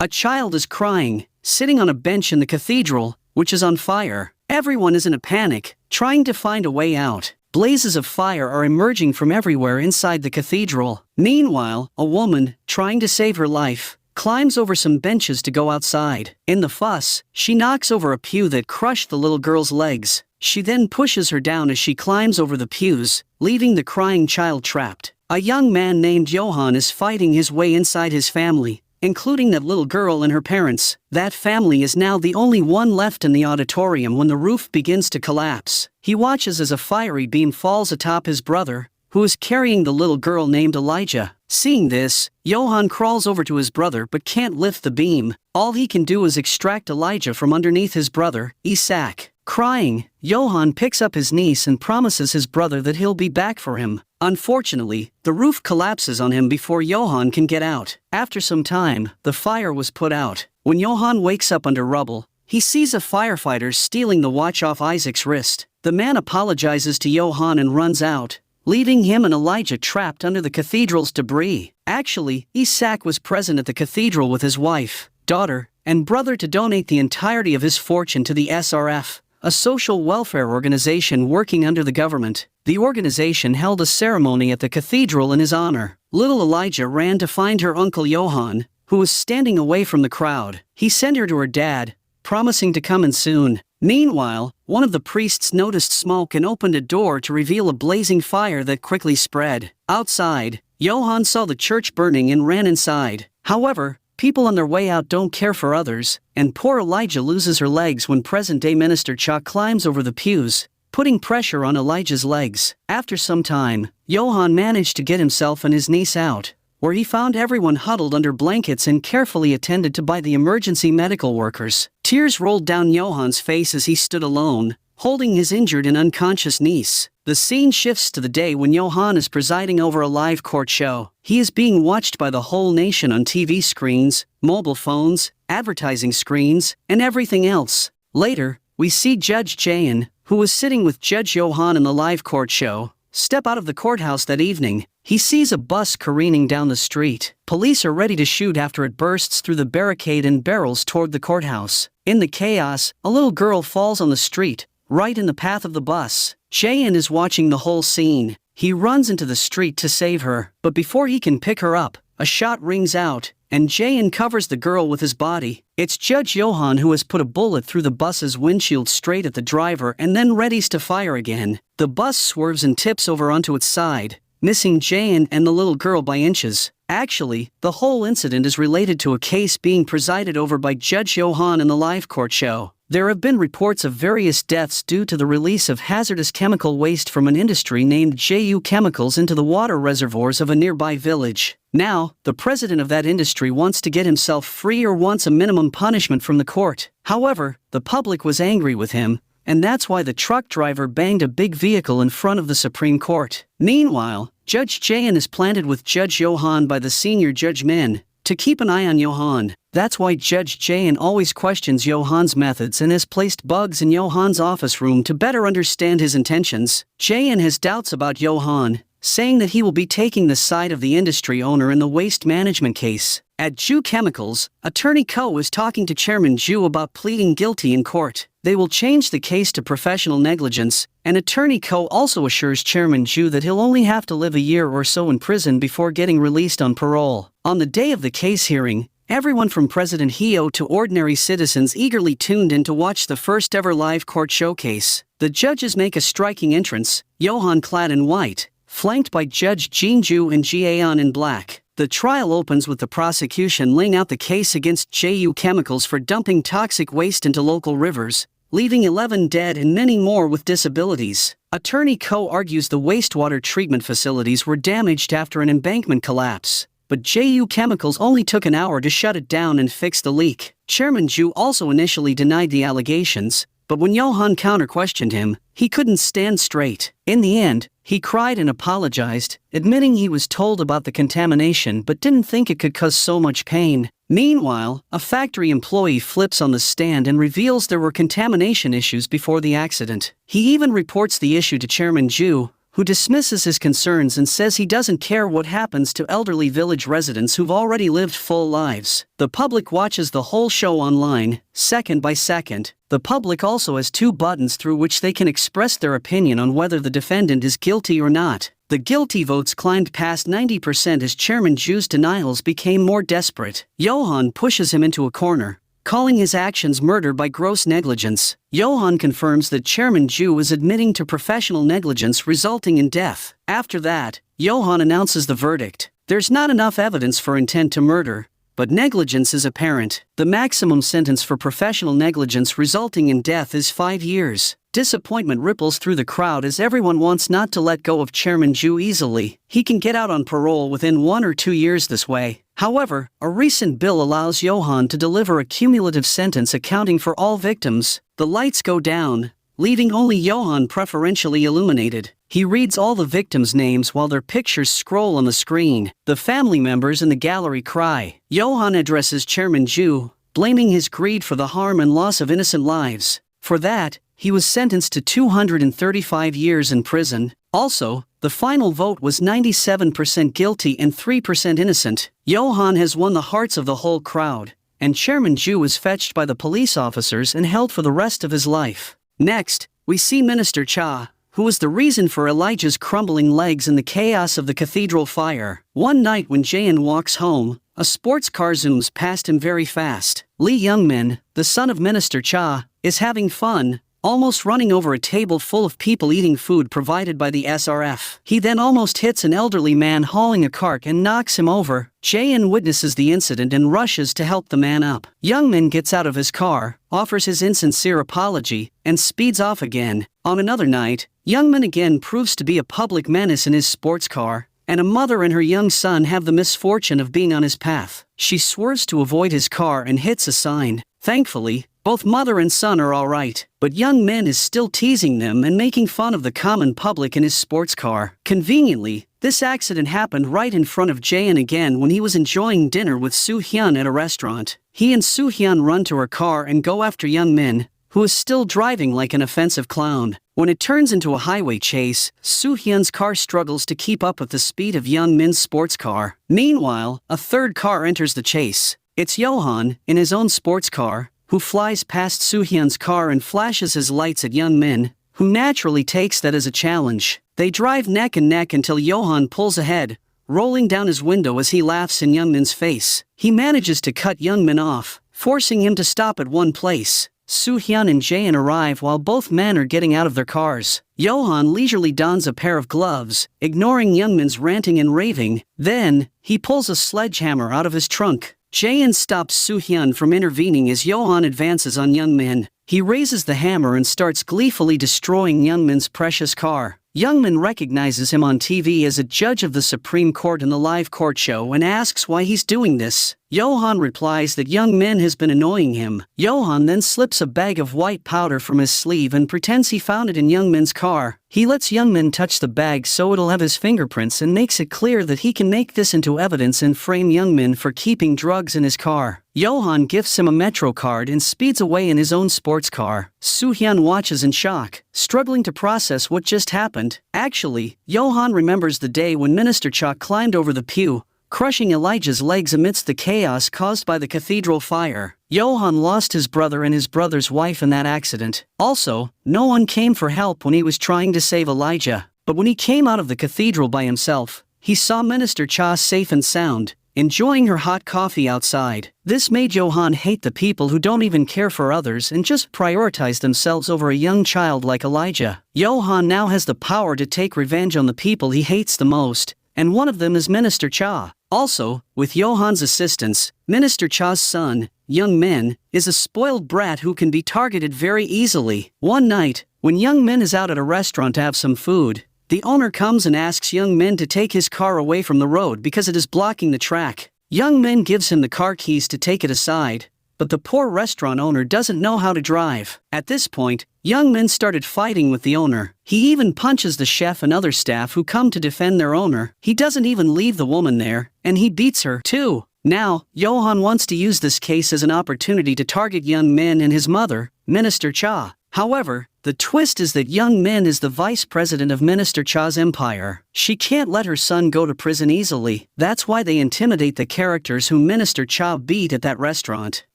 A child is crying, sitting on a bench in the cathedral, which is on fire. Everyone is in a panic, trying to find a way out. Blazes of fire are emerging from everywhere inside the cathedral. Meanwhile, a woman, trying to save her life, climbs over some benches to go outside. In the fuss, she knocks over a pew that crushed the little girl's legs. She then pushes her down as she climbs over the pews, leaving the crying child trapped. A young man named Johann is fighting his way inside his family, including that little girl and her parents. That family is now the only one left in the auditorium when the roof begins to collapse. He watches as a fiery beam falls atop his brother, who is carrying the little girl named Elijah. Seeing this, Johann crawls over to his brother but can't lift the beam. All he can do is extract Elijah from underneath his brother, Isaac. Crying, Johann picks up his niece and promises his brother that he'll be back for him. Unfortunately, the roof collapses on him before Johann can get out. After some time, the fire was put out. When Johann wakes up under rubble, he sees a firefighter stealing the watch off Isaac's wrist. The man apologizes to Johann and runs out, leaving him and Elijah trapped under the cathedral's debris. Actually, Isaac was present at the cathedral with his wife, daughter, and brother to donate the entirety of his fortune to the SRF, a social welfare organization working under the government. The organization held a ceremony at the cathedral in his honor. Little Elijah ran to find her uncle Johann, who was standing away from the crowd. He sent her to her dad, promising to come in soon. Meanwhile, one of the priests noticed smoke and opened a door to reveal a blazing fire that quickly spread. Outside, Johann saw the church burning and ran inside. However, people on their way out don't care for others, and poor Elijah loses her legs when present-day Minister Chuck climbs over the pews, putting pressure on Elijah's legs. After some time, Johann managed to get himself and his niece out, where he found everyone huddled under blankets and carefully attended to by the emergency medical workers. Tears rolled down Johann's face as he stood alone, holding his injured and unconscious niece. The scene shifts to the day when Johann is presiding over a live court show. He is being watched by the whole nation on TV screens, mobile phones, advertising screens, and everything else. Later, we see Judge Jayan, who was sitting with Judge Johann in the live court show, step out of the courthouse that evening. He sees a bus careening down the street. Police are ready to shoot after it bursts through the barricade and barrels toward the courthouse. In the chaos, a little girl falls on the street, right in the path of the bus. Jayan is watching the whole scene. He runs into the street to save her, but before he can pick her up, a shot rings out, and Jayan covers the girl with his body. It's Judge Johann who has put a bullet through the bus's windshield straight at the driver and then readies to fire again. The bus swerves and tips over onto its side, missing Jayan and the little girl by inches. Actually, the whole incident is related to a case being presided over by Judge Johann in the live court show. There have been reports of various deaths due to the release of hazardous chemical waste from an industry named JU Chemicals into the water reservoirs of a nearby village. Now, the president of that industry wants to get himself free or wants a minimum punishment from the court. However, the public was angry with him, and that's why the truck driver banged a big vehicle in front of the Supreme Court. Meanwhile, Judge Jayan is planted with Judge Johann by the senior Judge Min, to keep an eye on Johann. That's why Judge Jayan always questions Johann's methods and has placed bugs in Johann's office room to better understand his intentions. Jayan has doubts about Johann, saying that he will be taking the side of the industry owner in the waste management case. At JU Chemicals, Attorney Ko is talking to Chairman Ju about pleading guilty in court. They will change the case to professional negligence, and Attorney Ko also assures Chairman Ju that he'll only have to live a year or so in prison before getting released on parole. On the day of the case hearing, everyone from President Heo to ordinary citizens eagerly tuned in to watch the first ever live court showcase. The judges make a striking entrance, Johann clad in white, flanked by Judge Jinju and Jiayan in black. The trial opens with the prosecution laying out the case against JU Chemicals for dumping toxic waste into local rivers, leaving 11 dead and many more with disabilities. Attorney Ko argues the wastewater treatment facilities were damaged after an embankment collapse, but JU Chemicals only took an hour to shut it down and fix the leak. Chairman Ju also initially denied the allegations, but when Johann counter-questioned him, he couldn't stand straight. In the end, he cried and apologized, admitting he was told about the contamination but didn't think it could cause so much pain. Meanwhile, a factory employee flips on the stand and reveals there were contamination issues before the accident. He even reports the issue to Chairman Ju, who dismisses his concerns and says he doesn't care what happens to elderly village residents who've already lived full lives. The public watches the whole show online, second by second. The public also has 2 buttons through which they can express their opinion on whether the defendant is guilty or not. The guilty votes climbed past 90% as Chairman Ju's denials became more desperate. Johan pushes him into a corner, calling his actions murder by gross negligence. Johan confirms that Chairman Ju is admitting to professional negligence resulting in death. After that, Johan announces the verdict. There's not enough evidence for intent to murder, but negligence is apparent. The maximum sentence for professional negligence resulting in death is 5 years. Disappointment ripples through the crowd as everyone wants not to let go of Chairman Ju easily. He can get out on parole within 1 or 2 years this way. However, a recent bill allows Johan to deliver a cumulative sentence accounting for all victims. The lights go down, leaving only Johan preferentially illuminated. He reads all the victims' names while their pictures scroll on the screen. The family members in the gallery cry. Johan addresses Chairman Ju, blaming his greed for the harm and loss of innocent lives. For that, he was sentenced to 235 years in prison. Also, the final vote was 97% guilty and 3% innocent. Johan has won the hearts of the whole crowd, and Chairman Ju was fetched by the police officers and held for the rest of his life. Next, we see Minister Cha, who was the reason for Elijah's crumbling legs in the chaos of the cathedral fire. One night when Jaein walks home, a sports car zooms past him very fast. Lee Youngmin, the son of Minister Cha, is having fun, almost running over a table full of people eating food provided by the SRF. He then almost hits an elderly man hauling a cart and knocks him over. Jaein witnesses the incident and rushes to help the man up. Youngmin gets out of his car, offers his insincere apology, and speeds off again. On another night, Youngmin again proves to be a public menace in his sports car, and a mother and her young son have the misfortune of being on his path. She swerves to avoid his car and hits a sign. Thankfully, both mother and son are alright, but Youngmin is still teasing them and making fun of the common public in his sports car. Conveniently, this accident happened right in front of Jaein again when he was enjoying dinner with Soo-hyun at a restaurant. He and Soo-hyun run to her car and go after Youngmin, who is still driving like an offensive clown. When it turns into a highway chase, Soo-hyun's car struggles to keep up with the speed of Youngmin's sports car. Meanwhile, a third car enters the chase. It's Johan, in his own sports car, who flies past Soo-hyun's car and flashes his lights at Youngmin, who naturally takes that as a challenge. They drive neck and neck until Johan pulls ahead, rolling down his window as he laughs in Youngmin's face. He manages to cut Youngmin off, forcing him to stop at one place. Soo-hyun and Jaein arrive while both men are getting out of their cars. Johan leisurely dons a pair of gloves, ignoring Youngmin's ranting and raving. Then, he pulls a sledgehammer out of his trunk. Jaein stops Soo-hyun from intervening as Johan advances on Youngmin. He raises the hammer and starts gleefully destroying Youngmin's precious car. Youngmin recognizes him on TV as a judge of the Supreme Court in the live court show and asks why he's doing this. Johan replies that Youngmin has been annoying him. Johan then slips a bag of white powder from his sleeve and pretends he found it in Youngmin's car. He lets Youngmin touch the bag so it'll have his fingerprints and makes it clear that he can make this into evidence and frame Youngmin for keeping drugs in his car. Johan gifts him a Metro card and speeds away in his own sports car. Soo-hyun watches in shock, struggling to process what just happened. Actually, Johan remembers the day when Minister Cha climbed over the pew, crushing Elijah's legs amidst the chaos caused by the cathedral fire. Johan lost his brother and his brother's wife in that accident. Also, no one came for help when he was trying to save Elijah. But when he came out of the cathedral by himself, he saw Minister Cha safe and sound, enjoying her hot coffee outside. This made Johan hate the people who don't even care for others and just prioritize themselves over a young child like Elijah. Johan now has the power to take revenge on the people he hates the most, and one of them is Minister Cha. Also, with Johan's assistance, Minister Cha's son, Youngmin, is a spoiled brat who can be targeted very easily. One night, when Youngmin is out at a restaurant to have some food, the owner comes and asks Youngmin to take his car away from the road because it is blocking the track. Youngmin gives him the car keys to take it aside, but the poor restaurant owner doesn't know how to drive. At this point, Youngmin started fighting with the owner. He even punches the chef and other staff who come to defend their owner. He doesn't even leave the woman there, and he beats her, too. Now, Johan wants to use this case as an opportunity to target Youngmin and his mother, Minister Cha. However, the twist is that Young Min is the vice president of Minister Cha's empire. She can't let her son go to prison easily. That's why they intimidate the characters whom Minister Cha beat at that restaurant.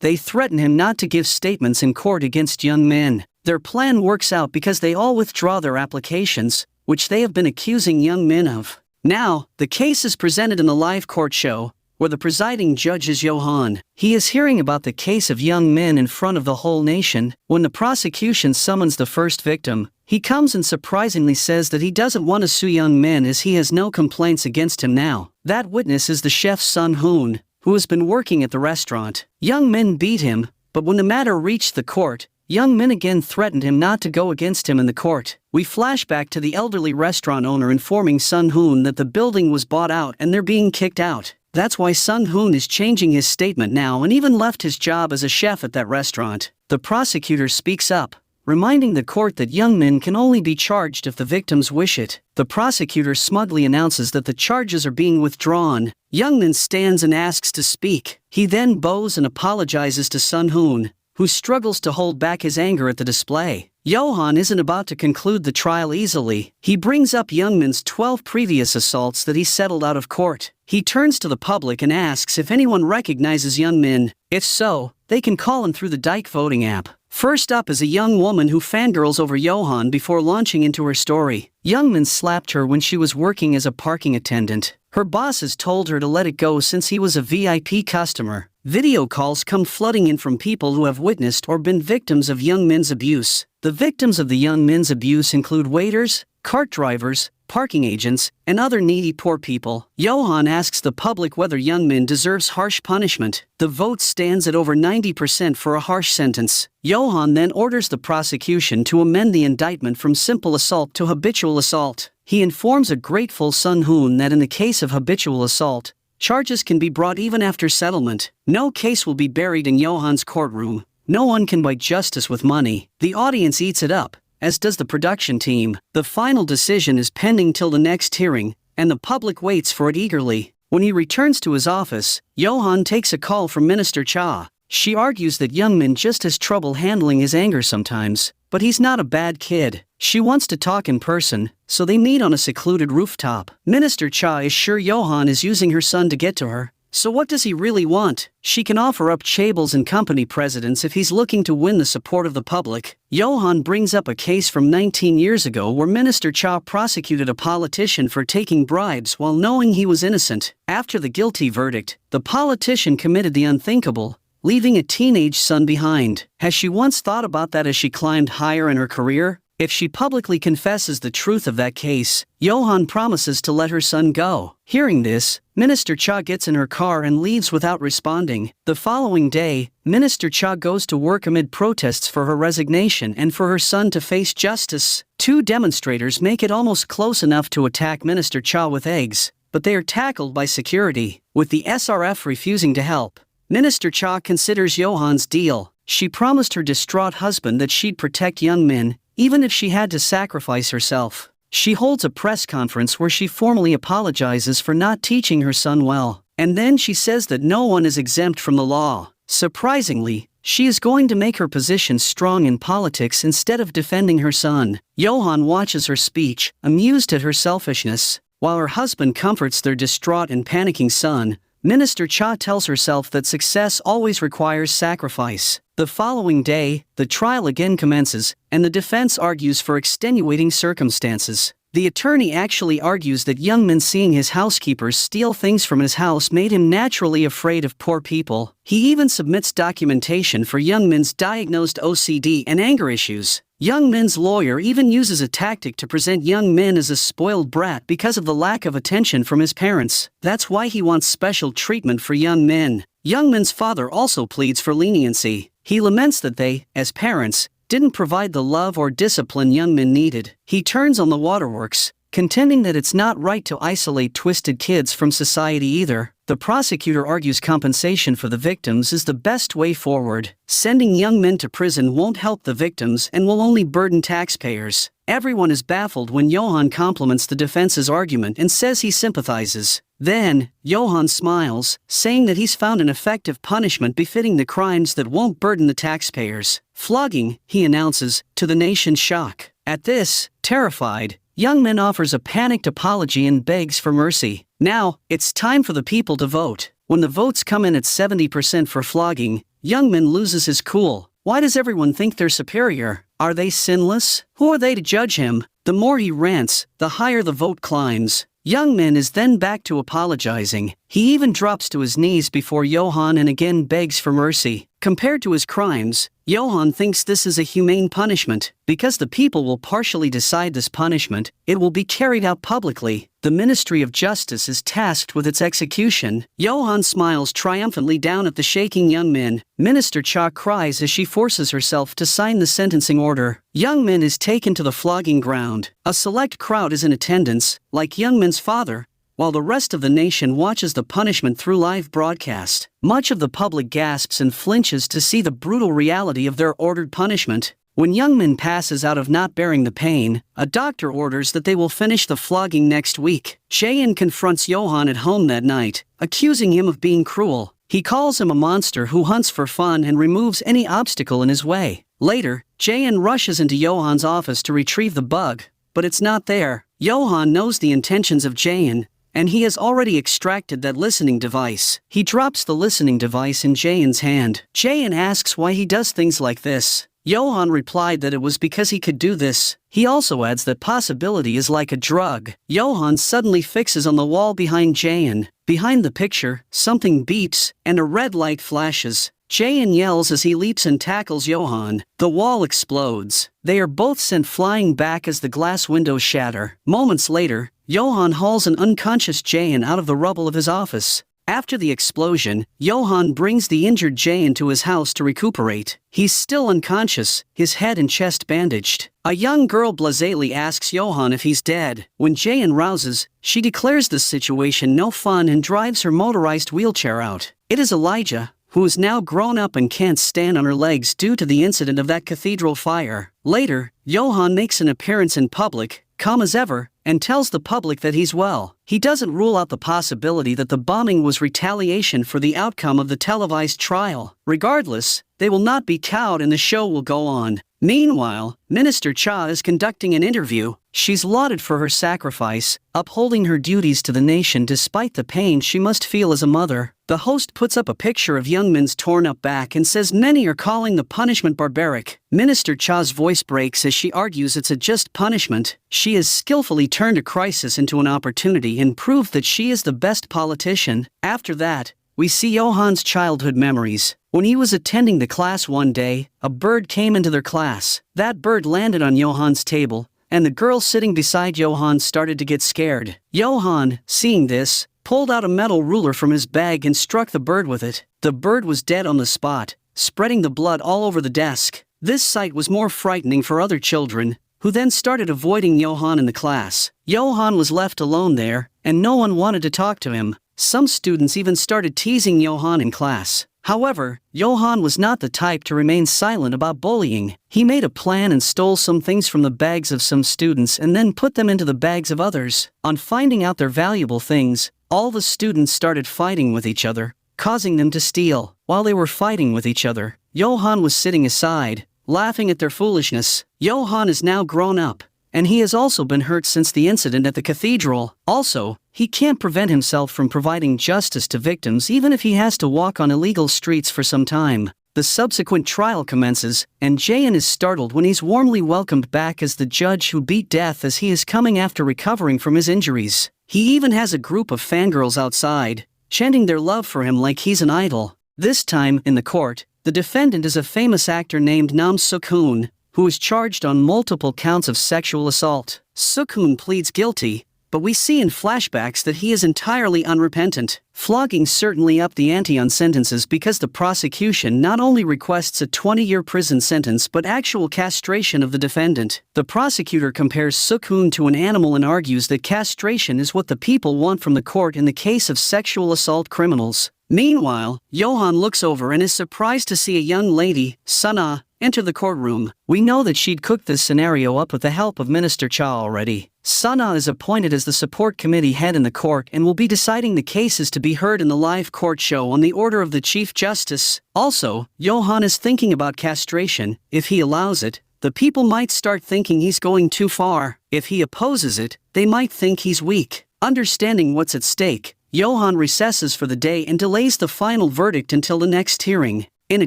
They threaten him not to give statements in court against Young Min. Their plan works out because they all withdraw their applications, which they have been accusing Young Min of. Now, the case is presented in a live court show, where the presiding judge is Johan. He is hearing about the case of Young Min in front of the whole nation. When the prosecution summons the first victim, he comes and surprisingly says that he doesn't want to sue Young Min as he has no complaints against him now. That witness is the chef's son Hoon, who has been working at the restaurant. Young Min beat him, but when the matter reached the court, Young Min again threatened him not to go against him in the court. We flash back to the elderly restaurant owner informing Sun Hoon that the building was bought out and they're being kicked out. That's why Sun Hoon is changing his statement now and even left his job as a chef at that restaurant. The prosecutor speaks up, reminding the court that Young Min can only be charged if the victims wish it. The prosecutor smugly announces that the charges are being withdrawn. Young Min stands and asks to speak. He then bows and apologizes to Sun Hoon, who struggles to hold back his anger at the display. Johan isn't about to conclude the trial easily. He brings up Young Min's 12 previous assaults that he settled out of court. He turns to the public and asks if anyone recognizes Young Min. If so, they can call him through the Dike voting app. First up is a young woman who fangirls over Johan before launching into her story. Young Min slapped her when she was working as a parking attendant. Her bosses told her to let it go since he was a VIP customer. Video calls come flooding in from people who have witnessed or been victims of Young Min's abuse. The victims of the Young Min's abuse include waiters, cart drivers, parking agents, and other needy poor people. Johan asks the public whether Young Min deserves harsh punishment. The vote stands at over 90% for a harsh sentence. Johan then orders the prosecution to amend the indictment from simple assault to habitual assault. He informs a grateful Sun Hoon that in the case of habitual assault, charges can be brought even after settlement. No case will be buried in Johan's courtroom. No one can buy justice with money. The audience eats it up, as does the production team. The final decision is pending till the next hearing, and the public waits for it eagerly. When he returns to his office, Johan takes a call from Minister Cha. She argues that Young Min just has trouble handling his anger sometimes, but he's not a bad kid. She wants to talk in person, so they meet on a secluded rooftop. Minister Cha is sure Johan is using her son to get to her. So what does he really want? She can offer up Chables and company presidents if he's looking to win the support of the public. Johan brings up a case from 19 years ago where Minister Cha prosecuted a politician for taking bribes while knowing he was innocent. After the guilty verdict, the politician committed the unthinkable, leaving a teenage son behind. Has she once thought about that as she climbed higher in her career? If she publicly confesses the truth of that case, Johan promises to let her son go. Hearing this, Minister Cha gets in her car and leaves without responding. The following day, Minister Cha goes to work amid protests for her resignation and for her son to face justice. Two demonstrators make it almost close enough to attack Minister Cha with eggs, but they are tackled by security, with the SRF refusing to help. Minister Cha considers Johan's deal. She promised her distraught husband that she'd protect Young Min, even if she had to sacrifice herself. She holds a press conference where she formally apologizes for not teaching her son well, and then she says that no one is exempt from the law. Surprisingly, she is going to make her position strong in politics instead of defending her son. Johan watches her speech, amused at her selfishness. While her husband comforts their distraught and panicking son, Minister Cha tells herself that success always requires sacrifice. The following day, the trial again commences, and the defense argues for extenuating circumstances. The attorney actually argues that Young Min seeing his housekeepers steal things from his house made him naturally afraid of poor people. He even submits documentation for Young Min's diagnosed OCD and anger issues. Young Min's lawyer even uses a tactic to present Young Min as a spoiled brat because of the lack of attention from his parents. That's why he wants special treatment for Young Min. Young Min's father also pleads for leniency. He laments that they, as parents, didn't provide the love or discipline Young Min needed. He turns on the waterworks, contending that it's not right to isolate twisted kids from society either. The prosecutor argues compensation for the victims is the best way forward. Sending Young Min to prison won't help the victims and will only burden taxpayers. Everyone is baffled when Johan compliments the defense's argument and says he sympathizes. Then, Johan smiles, saying that he's found an effective punishment befitting the crimes that won't burden the taxpayers. Flogging, he announces, to the nation's shock. At this, terrified, Youngman offers a panicked apology and begs for mercy. Now, it's time for the people to vote. When the votes come in at 70% for flogging, Youngman loses his cool. Why does everyone think they're superior? Are they sinless? Who are they to judge him? The more he rants, the higher the vote climbs. Youngman is then back to apologizing. He even drops to his knees before Johan and again begs for mercy. Compared to his crimes, Johan thinks this is a humane punishment. Because the people will partially decide this punishment, it will be carried out publicly. The Ministry of Justice is tasked with its execution. Johan smiles triumphantly down at the shaking Youngmin. Minister Cha cries as she forces herself to sign the sentencing order. Youngmin is taken to the flogging ground. A select crowd is in attendance, like Youngmin's father, while the rest of the nation watches the punishment through live broadcast. Much of the public gasps and flinches to see the brutal reality of their ordered punishment. When Youngmin passes out of not bearing the pain, a doctor orders that they will finish the flogging next week. Jaein confronts Johan at home that night, accusing him of being cruel. He calls him a monster who hunts for fun and removes any obstacle in his way. Later, Jaein rushes into Johan's office to retrieve the bug, but it's not there. Johan knows the intentions of Jaein, and he has already extracted that listening device. He drops the listening device in Jaein's hand. Jaein asks why he does things like this. Johan replied that it was because he could do this. He also adds that possibility is like a drug. Johan suddenly fixes on the wall behind Jaein. Behind the picture, something beeps, and a red light flashes. Jaein yells as he leaps and tackles Johan. The wall explodes. They are both sent flying back as the glass windows shatter. Moments later, Johan hauls an unconscious Jaein out of the rubble of his office. After the explosion, Johan brings the injured Jaein to his house to recuperate. He's still unconscious, his head and chest bandaged. A young girl blasely asks Johan if he's dead. When Jaein rouses, she declares the situation no fun and drives her motorized wheelchair out. It is Elijah, who is now grown up and can't stand on her legs due to the incident of that cathedral fire. Later, Johan makes an appearance in public, calm as ever, and tells the public that he's well. He doesn't rule out the possibility that the bombing was retaliation for the outcome of the televised trial. Regardless, they will not be cowed and the show will go on. Meanwhile, Minister Cha is conducting an interview. She's lauded for her sacrifice, upholding her duties to the nation despite the pain she must feel as a mother. The host puts up a picture of Youngmin's torn-up back and says many are calling the punishment barbaric. Minister Cha's voice breaks as she argues it's a just punishment. She has skillfully turned a crisis into an opportunity and proved that she is the best politician. After that, we see Johan's childhood memories. When he was attending the class one day, a bird came into their class. That bird landed on Johan's table, and the girl sitting beside Johan started to get scared. Johan, seeing this, pulled out a metal ruler from his bag and struck the bird with it. The bird was dead on the spot, spreading the blood all over the desk. This sight was more frightening for other children, who then started avoiding Johan in the class. Johan was left alone there, and no one wanted to talk to him. Some students even started teasing Johan in class. However, Johan was not the type to remain silent about bullying. He made a plan and stole some things from the bags of some students and then put them into the bags of others. On finding out their valuable things, all the students started fighting with each other, causing them to steal. While they were fighting with each other, Johan was sitting aside, laughing at their foolishness. Johan is now grown up, and he has also been hurt since the incident at the cathedral. Also, he can't prevent himself from providing justice to victims even if he has to walk on illegal streets for some time. The subsequent trial commences, and Jaein is startled when he's warmly welcomed back as the judge who beat death as he is coming after recovering from his injuries. He even has a group of fangirls outside, chanting their love for him like he's an idol. This time, in the court, the defendant is a famous actor named Nam Suk-hoon, who is charged on multiple counts of sexual assault. Suk-hoon pleads guilty, but we see in flashbacks that he is entirely unrepentant. Flogging certainly upped the ante on sentences because the prosecution not only requests a 20-year prison sentence but actual castration of the defendant. The prosecutor compares Suk-hoon to an animal and argues that castration is what the people want from the court in the case of sexual assault criminals. Meanwhile, Johan looks over and is surprised to see a young lady, Sana, enter the courtroom. We know that she'd cooked this scenario up with the help of Minister Cha already. Sana is appointed as the support committee head in the court and will be deciding the cases to be heard in the live court show on the order of the Chief Justice. Also, Johan is thinking about castration. If he allows it, the people might start thinking he's going too far. If he opposes it, they might think he's weak. Understanding what's at stake, Johan recesses for the day and delays the final verdict until the next hearing. In a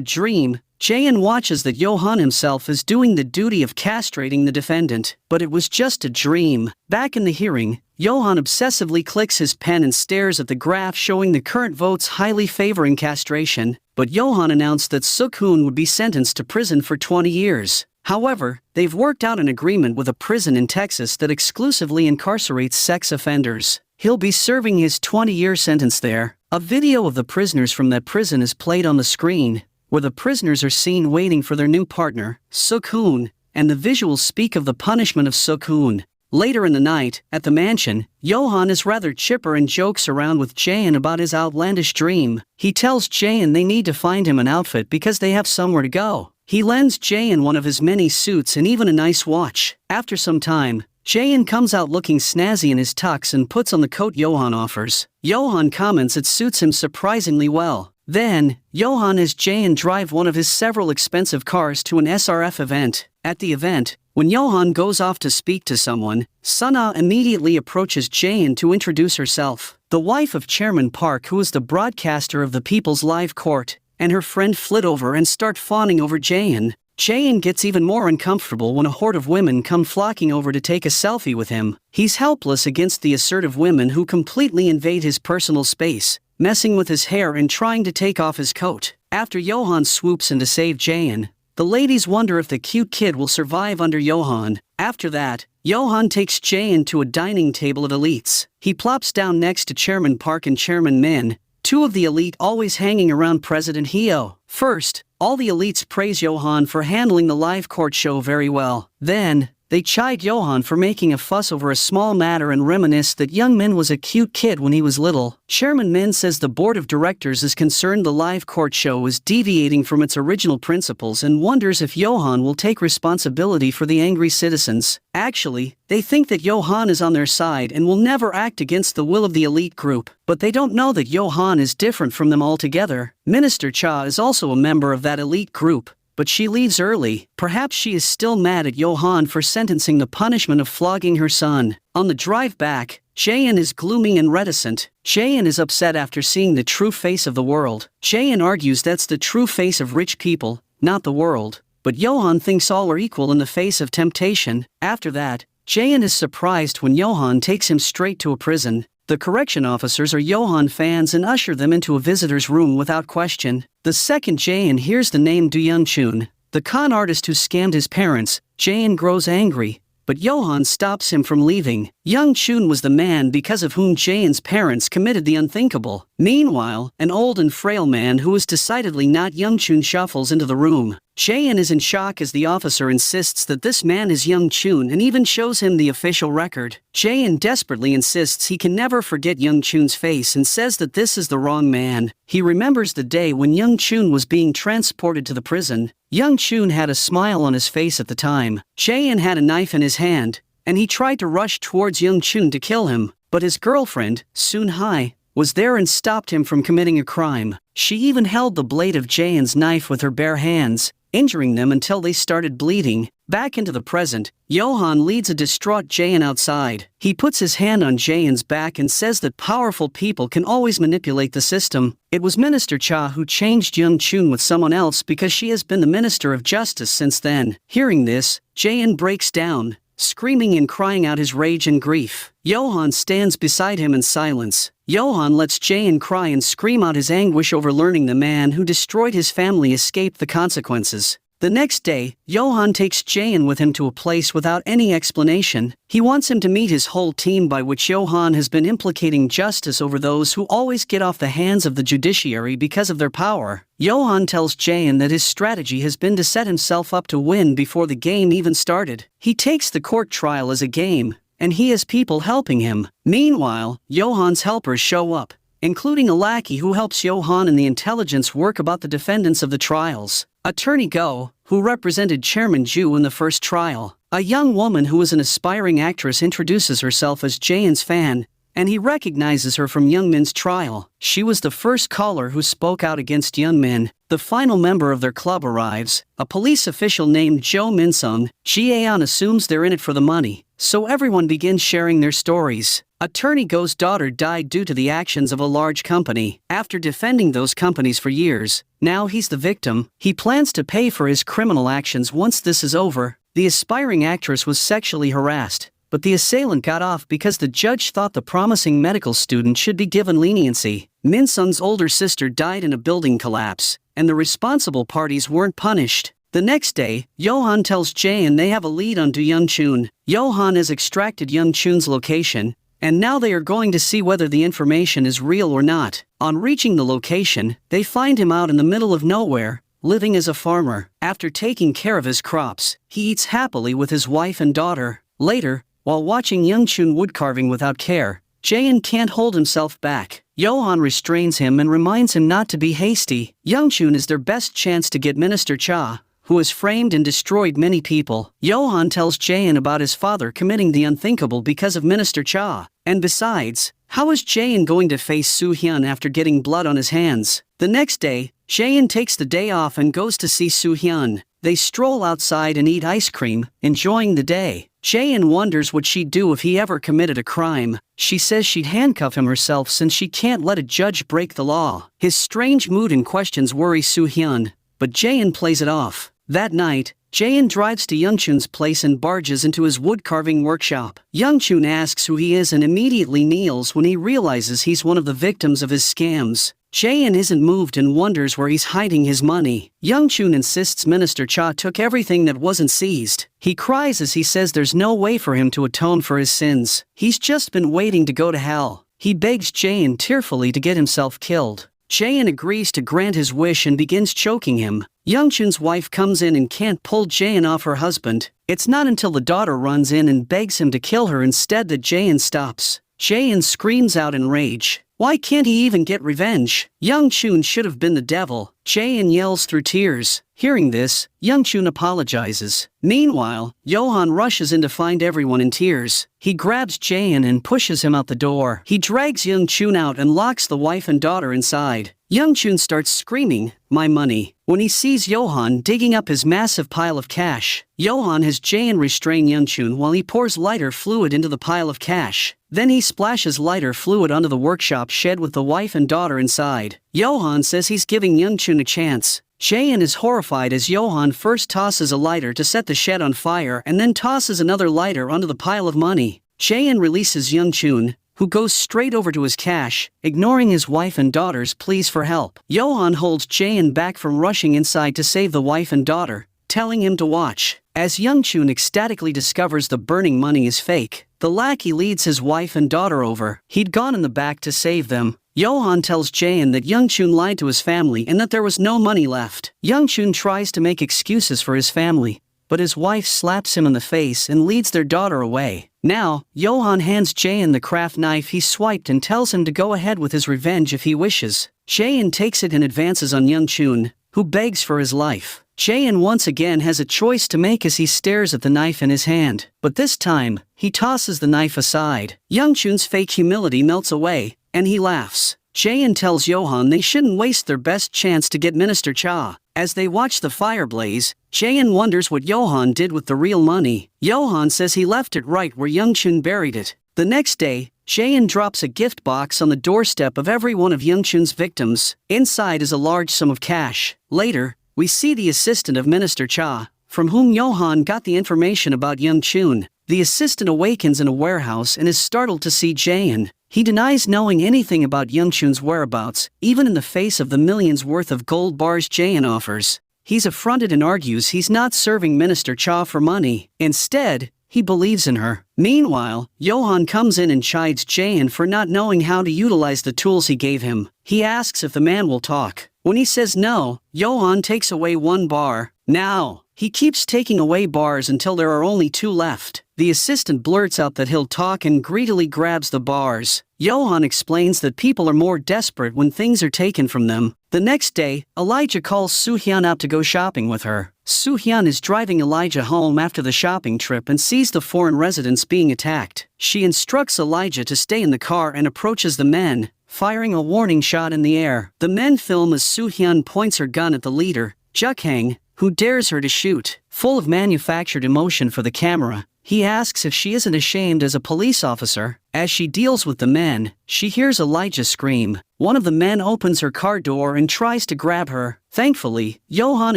dream, Jaein watches that Johan himself is doing the duty of castrating the defendant, but it was just a dream. Back in the hearing, Johan obsessively clicks his pen and stares at the graph showing the current votes highly favoring castration, but Johan announced that Suk-hoon would be sentenced to prison for 20 years. However, they've worked out an agreement with a prison in Texas that exclusively incarcerates sex offenders. He'll be serving his 20-year sentence there. A video of the prisoners from that prison is played on the screen, where the prisoners are seen waiting for their new partner, Suk-hoon, and the visuals speak of the punishment of Suk-hoon. Later in the night, at the mansion, Johan is rather chipper and jokes around with Jaein about his outlandish dream. He tells Jaein they need to find him an outfit because they have somewhere to go. He lends Jaein one of his many suits and even a nice watch. After some time, Jaein comes out looking snazzy in his tux and puts on the coat Johan offers. Johan comments it suits him surprisingly well. Then, Johan has Jaein drive one of his several expensive cars to an SRF event. At the event, when Johan goes off to speak to someone, Sana immediately approaches Jaein to introduce herself. The wife of Chairman Park, who is the broadcaster of the People's Live Court, and her friend flit over and start fawning over Jaein. Jaein gets even more uncomfortable when a horde of women come flocking over to take a selfie with him. He's helpless against the assertive women who completely invade his personal space, messing with his hair and trying to take off his coat. After Johan swoops in to save Jaein, the ladies wonder if the cute kid will survive under Johan. After that, Johan takes Jaein to a dining table at Elite's. He plops down next to Chairman Park and Chairman Min, two of the elite always hanging around President Heo. First, all the elites praise Johan for handling the live court show very well. Then, they chide Johan for making a fuss over a small matter and reminisce that young Min was a cute kid when he was little. Chairman Min says the board of directors is concerned the live court show is deviating from its original principles and wonders if Johan will take responsibility for the angry citizens. Actually, they think that Johan is on their side and will never act against the will of the elite group, but they don't know that Johan is different from them altogether. Minister Cha is also a member of that elite group, but she leaves early. Perhaps she is still mad at Johan for sentencing the punishment of flogging her son. On the drive back, Jaein is gloomy and reticent. Jaein is upset after seeing the true face of the world. Jaein argues that's the true face of rich people, not the world. But Johan thinks all are equal in the face of temptation. After that, Jaein is surprised when Johan takes him straight to a prison. The correction officers are Johan fans and usher them into a visitor's room without question. The second Jaein hears the name Do Young-chun, the con artist who scammed his parents, Jaein grows angry, but Johan stops him from leaving. Young-chun was the man because of whom Jaein's parents committed the unthinkable. Meanwhile, an old and frail man who is decidedly not Young-chun shuffles into the room. Jaein is in shock as the officer insists that this man is Young-chun and even shows him the official record. Jaein desperately insists he can never forget Young-chun's face and says that this is the wrong man. He remembers the day when Young-chun was being transported to the prison. Young-chun had a smile on his face at the time. Jaein had a knife in his hand, and he tried to rush towards Young-chun to kill him, but his girlfriend, Sun-hai, was there and stopped him from committing a crime. She even held the blade of Jaein's knife with her bare hands, injuring them until they started bleeding. Back into the present, Johan leads a distraught Jaein outside. He puts his hand on Jaein's back and says that powerful people can always manipulate the system. It was Minister Cha who changed Young-chun with someone else because she has been the Minister of Justice since then. Hearing this, Jaein breaks down, screaming and crying out his rage and grief. Johan stands beside him in silence. Johan lets Jaein cry and scream out his anguish over learning the man who destroyed his family escaped the consequences. The next day, Johan takes Jaein with him to a place without any explanation. He wants him to meet his whole team, by which Johan has been implicating justice over those who always get off the hands of the judiciary because of their power. Johan tells Jaein that his strategy has been to set himself up to win before the game even started. He takes the court trial as a game, and he has people helping him. Meanwhile, Johan's helpers show up, including a lackey who helps Johan in the intelligence work about the defendants of the trials. Attorney Go, who represented Chairman Ju in the first trial. A young woman who is an aspiring actress introduces herself as Jaehyun's fan, and he recognizes her from Youngmin's trial. She was the first caller who spoke out against Youngmin. The final member of their club arrives, a police official named Jo Min-sung. Jaehyun assumes they're in it for the money, so everyone begins sharing their stories. Attorney Go's daughter died due to the actions of a large company. After defending those companies for years, now he's the victim. He plans to pay for his criminal actions once this is over. The aspiring actress was sexually harassed, but the assailant got off because the judge thought the promising medical student should be given leniency. Min-sung's older sister died in a building collapse, and the responsible parties weren't punished. The next day, Yohan tells Jaehyun they have a lead on Do Young-chun. Yohan has extracted Young-chun's location, and now they are going to see whether the information is real or not. On reaching the location, they find him out in the middle of nowhere, living as a farmer. After taking care of his crops, he eats happily with his wife and daughter. Later, while watching Young-chun woodcarving without care, Jaehyun can't hold himself back. Yohan restrains him and reminds him not to be hasty. Young-chun is their best chance to get Minister Cha, who has framed and destroyed many people. Yohan tells Jaehyun about his father committing the unthinkable because of Minister Cha. And besides, how is Jaehyun going to face Soo-hyun after getting blood on his hands? The next day, Jaehyun takes the day off and goes to see Soo-hyun. They stroll outside and eat ice cream, enjoying the day. Jaehyun wonders what she'd do if he ever committed a crime. She says she'd handcuff him herself since she can't let a judge break the law. His strange mood and questions worry Soo-hyun, but Jaehyun plays it off. That night, Jaehyun drives to Young-chun's place and barges into his woodcarving workshop. Young-chun asks who he is and immediately kneels when he realizes he's one of the victims of his scams. Jaehyun isn't moved and wonders where he's hiding his money. Young-chun insists Minister Cha took everything that wasn't seized. He cries as he says there's no way for him to atone for his sins. He's just been waiting to go to hell. He begs Jaehyun tearfully to get himself killed. Jaehyun agrees to grant his wish and begins choking him. Young-chun's wife comes in and can't pull Jaehyun off her husband. It's not until the daughter runs in and begs him to kill her instead that Jaehyun stops. Jaehyun screams out in rage. Why can't he even get revenge? Young-chun should have been the devil. Jaehyun yells through tears. Hearing this, Young-chun apologizes. Meanwhile, Yohan rushes in to find everyone in tears. He grabs Jaehyun and pushes him out the door. He drags Young-chun out and locks the wife and daughter inside. Young-chun starts screaming, "My money," when he sees Yohan digging up his massive pile of cash. Yohan has Jaehyun restrain Young-chun while he pours lighter fluid into the pile of cash. Then he splashes lighter fluid onto the workshop shed with the wife and daughter inside. Yohan says he's giving Young-chun a chance. Jaehyun is horrified as Yohan first tosses a lighter to set the shed on fire and then tosses another lighter onto the pile of money. Jaehyun releases Young-chun, who goes straight over to his cash, ignoring his wife and daughter's pleas for help. Yohan holds Jaehyun back from rushing inside to save the wife and daughter, telling him to watch. As Young-chun ecstatically discovers the burning money is fake, the lackey leads his wife and daughter over. He'd gone in the back to save them. Yohan tells Jaehyun that Young-chun lied to his family and that there was no money left. Young-chun tries to make excuses for his family, but his wife slaps him in the face and leads their daughter away. Now, Yohan hands Jaehyun the craft knife he swiped and tells him to go ahead with his revenge if he wishes. Jaehyun takes it and advances on Young-chun, who begs for his life. Jaehyun once again has a choice to make as he stares at the knife in his hand, but this time, he tosses the knife aside. Young-chun's fake humility melts away, and he laughs. Jaehyun tells Yohan they shouldn't waste their best chance to get Minister Cha. As they watch the fire blaze, Jaehyun wonders what Yohan did with the real money. Yohan says he left it right where Young-chun buried it. The next day, Jaehyun drops a gift box on the doorstep of every one of Young-chun's victims. Inside is a large sum of cash. Later, we see the assistant of Minister Cha, from whom Yohan got the information about Young-chun. The assistant awakens in a warehouse and is startled to see Jaehyun. He denies knowing anything about Young-chun's whereabouts, even in the face of the millions worth of gold bars Jaehyun offers. He's affronted and argues he's not serving Minister Cha for money. Instead, he believes in her. Meanwhile, Yohan comes in and chides Jaehyun for not knowing how to utilize the tools he gave him. He asks if the man will talk. When he says no, Yohan takes away one bar. Now, he keeps taking away bars until there are only 2 left. The assistant blurts out that he'll talk and greedily grabs the bars. Johan explains that people are more desperate when things are taken from them. The next day, Elijah calls Soo-hyun out to go shopping with her. Soo-hyun is driving Elijah home after the shopping trip and sees the foreign residents being attacked. She instructs Elijah to stay in the car and approaches the men, firing a warning shot in the air. The men film as Soo-hyun points her gun at the leader, Juk-hang, who dares her to shoot. Full of manufactured emotion for the camera, he asks if she isn't ashamed as a police officer. As she deals with the men, she hears Elijah scream. One of the men opens her car door and tries to grab her. Thankfully, Johan